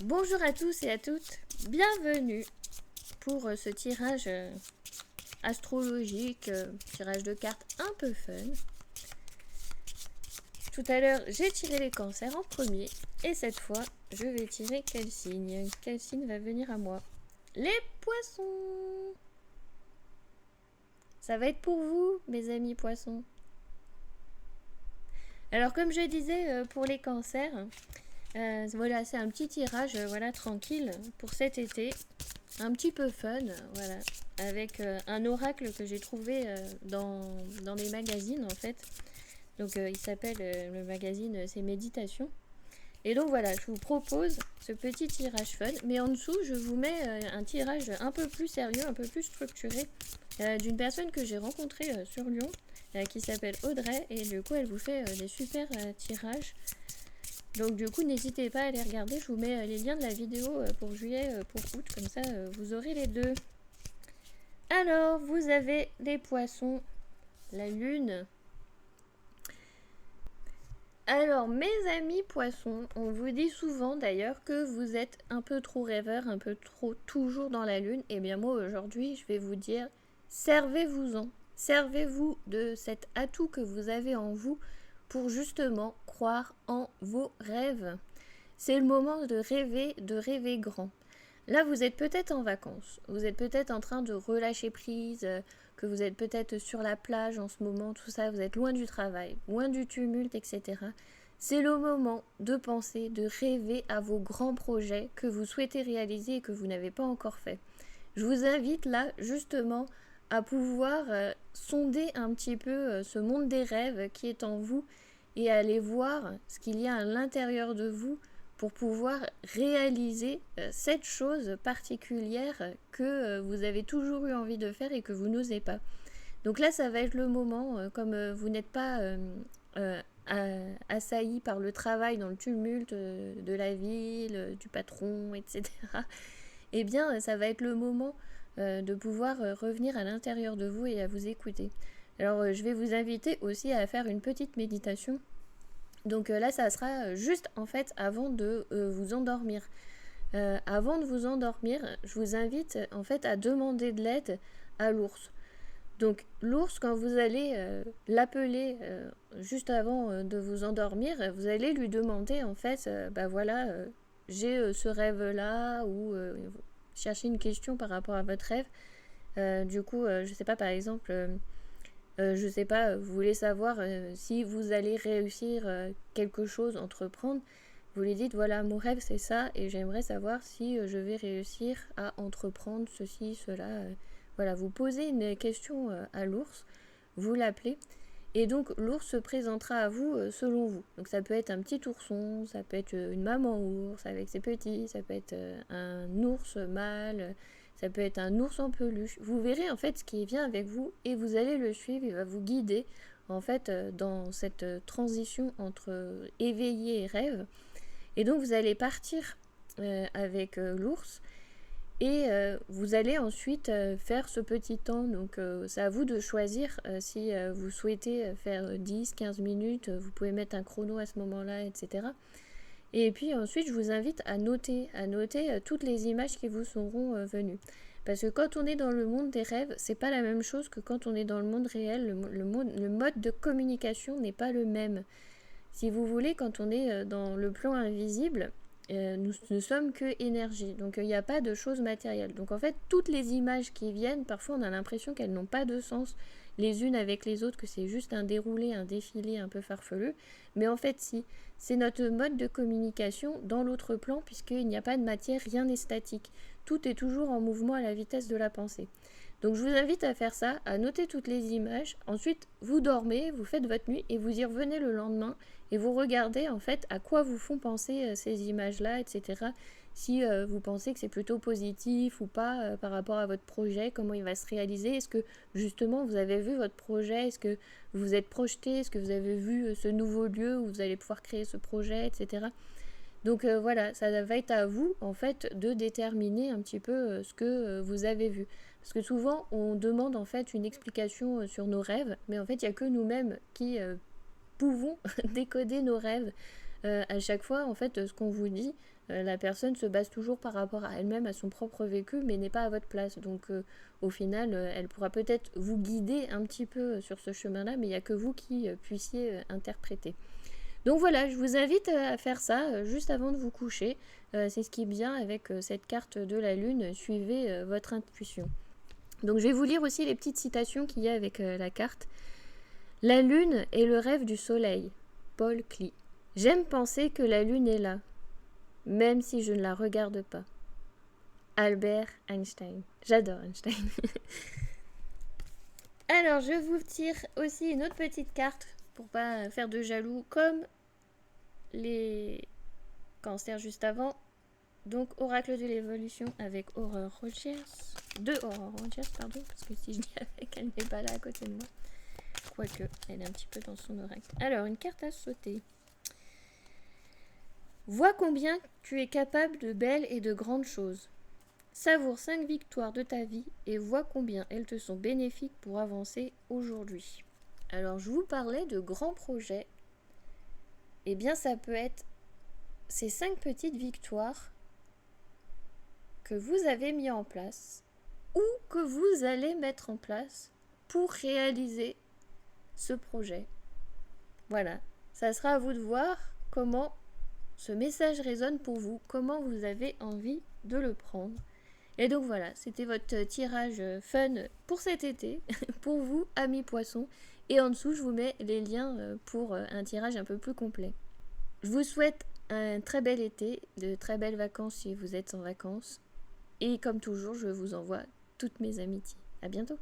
Bonjour à tous et à toutes, bienvenue pour ce tirage astrologique, tirage de cartes un peu fun. Tout à l'heure, j'ai tiré les cancers en premier et cette fois, je vais tirer quel signe? Quel signe va venir à moi? Les poissons! Ça va être pour vous, mes amis poissons. Alors, comme je disais pour les cancers, voilà, c'est un petit tirage voilà, tranquille pour cet été. Un petit peu fun, voilà, avec un oracle que j'ai trouvé dans les magazines en fait. Donc il s'appelle le magazine C'est Méditation. Et donc voilà, je vous propose ce petit tirage fun, mais en dessous je vous mets un tirage un peu plus sérieux, un peu plus structuré d'une personne que j'ai rencontrée sur Lyon, qui s'appelle Audrey, et du coup elle vous fait des super tirages. Donc du coup n'hésitez pas à aller regarder, je vous mets les liens de la vidéo pour juillet, pour août, comme ça vous aurez les deux. Alors vous avez les poissons, la lune. Alors mes amis poissons, on vous dit souvent d'ailleurs que vous êtes un peu trop rêveur, un peu trop toujours dans la lune. Et bien moi aujourd'hui je vais vous dire, servez-vous-en, servez-vous de cet atout que vous avez en vous pour justement croire en vos rêves. C'est le moment de rêver grand. Là, vous êtes peut-être en vacances, vous êtes peut-être en train de relâcher prise, que vous êtes peut-être sur la plage en ce moment, tout ça, vous êtes loin du travail, loin du tumulte, etc. C'est le moment de penser, de rêver à vos grands projets que vous souhaitez réaliser et que vous n'avez pas encore fait. Je vous invite là, justement, à pouvoir sonder un petit peu ce monde des rêves qui est en vous et aller voir ce qu'il y a à l'intérieur de vous pour pouvoir réaliser cette chose particulière que vous avez toujours eu envie de faire et que vous n'osez pas. Donc là, ça va être le moment, comme vous n'êtes pas assailli par le travail dans le tumulte de la ville, du patron, etc. Eh bien, ça va être le moment de pouvoir revenir à l'intérieur de vous et à vous écouter. Alors, je vais vous inviter aussi à faire une petite méditation. Donc là, ça sera juste en fait avant de vous endormir. Avant de vous endormir, je vous invite en fait à demander de l'aide à l'ours. Donc l'ours, quand vous allez l'appeler juste avant de vous endormir, vous allez lui demander en fait, bah voilà, j'ai ce rêve-là ou chercher une question par rapport à votre rêve. Du coup, je sais pas, par exemple, je sais pas, vous voulez savoir si vous allez réussir quelque chose, entreprendre. Vous lui dites, voilà, mon rêve c'est ça et j'aimerais savoir si je vais réussir à entreprendre ceci, cela. Voilà, vous posez une question à l'ours, vous l'appelez et donc l'ours se présentera à vous selon vous. Donc ça peut être un petit ourson, ça peut être une maman ours avec ses petits, ça peut être un ours mâle, ça peut être un ours en peluche. Vous verrez en fait ce qui vient avec vous et vous allez le suivre, il va vous guider en fait dans cette transition entre éveillé et rêve. Et donc vous allez partir avec l'ours et vous allez ensuite faire ce petit temps. Donc c'est à vous de choisir si vous souhaitez faire 10-15 minutes, vous pouvez mettre un chrono à ce moment-là, etc. Et puis ensuite, je vous invite à noter toutes les images qui vous seront venues. Parce que quand on est dans le monde des rêves, c'est pas la même chose que quand on est dans le monde réel. Le mode de communication n'est pas le même. Si vous voulez, quand on est dans le plan invisible, nous ne sommes que énergie. Donc il n'y a pas de choses matérielles. Donc en fait, toutes les images qui viennent, parfois on a l'impression qu'elles n'ont pas de sens les unes avec les autres, que c'est juste un déroulé, un défilé un peu farfelu. Mais en fait, si, c'est notre mode de communication dans l'autre plan, puisqu'il n'y a pas de matière, rien n'est statique. Tout est toujours en mouvement à la vitesse de la pensée. Donc je vous invite à faire ça, à noter toutes les images. Ensuite, vous dormez, vous faites votre nuit et vous y revenez le lendemain et vous regardez en fait à quoi vous font penser ces images-là, etc. Si vous pensez que c'est plutôt positif ou pas par rapport à votre projet, comment il va se réaliser. Est-ce que justement vous avez vu votre projet, est-ce que vous vous êtes projeté, est-ce que vous avez vu ce nouveau lieu où vous allez pouvoir créer ce projet, etc. Donc voilà, ça va être à vous en fait de déterminer un petit peu ce que vous avez vu. Parce que souvent on demande en fait une explication sur nos rêves, mais en fait il n'y a que nous-mêmes qui pouvons décoder nos rêves. à chaque fois, en fait, ce qu'on vous dit, la personne se base toujours par rapport à elle-même, à son propre vécu, mais n'est pas à votre place. Donc, au final, elle pourra peut-être vous guider un petit peu sur ce chemin-là, mais il n'y a que vous qui puissiez interpréter. Donc voilà, je vous invite à faire ça juste avant de vous coucher. C'est ce qui est bien avec cette carte de la lune. Suivez votre intuition. Donc je vais vous lire aussi les petites citations qu'il y a avec la carte. La lune est le rêve du soleil. Paul Klee. J'aime penser que la lune est là, même si je ne la regarde pas. Albert Einstein. J'adore Einstein. Alors je vous tire aussi une autre petite carte pour pas faire de jaloux, comme les cancers juste avant. Donc Oracle de l'évolution avec Aurore Rogers. De Aurore Rogers, pardon, parce que si je dis avec, elle n'est pas là à côté de moi. Quoique, elle est un petit peu dans son oracle. Alors, une carte à sauter. Vois combien tu es capable de belles et de grandes choses. Savoure 5 victoires de ta vie et vois combien elles te sont bénéfiques pour avancer aujourd'hui. Alors, je vous parlais de grands projets. Eh bien, ça peut être ces 5 petites victoires que vous avez mis en place ou que vous allez mettre en place pour réaliser ce projet. Voilà, ça sera à vous de voir comment ce message résonne pour vous, comment vous avez envie de le prendre. Et donc voilà, c'était votre tirage fun pour cet été, pour vous, amis poissons. Et en dessous, je vous mets les liens pour un tirage un peu plus complet. Je vous souhaite un très bel été, de très belles vacances si vous êtes en vacances. Et comme toujours, je vous envoie toutes mes amitiés. À bientôt.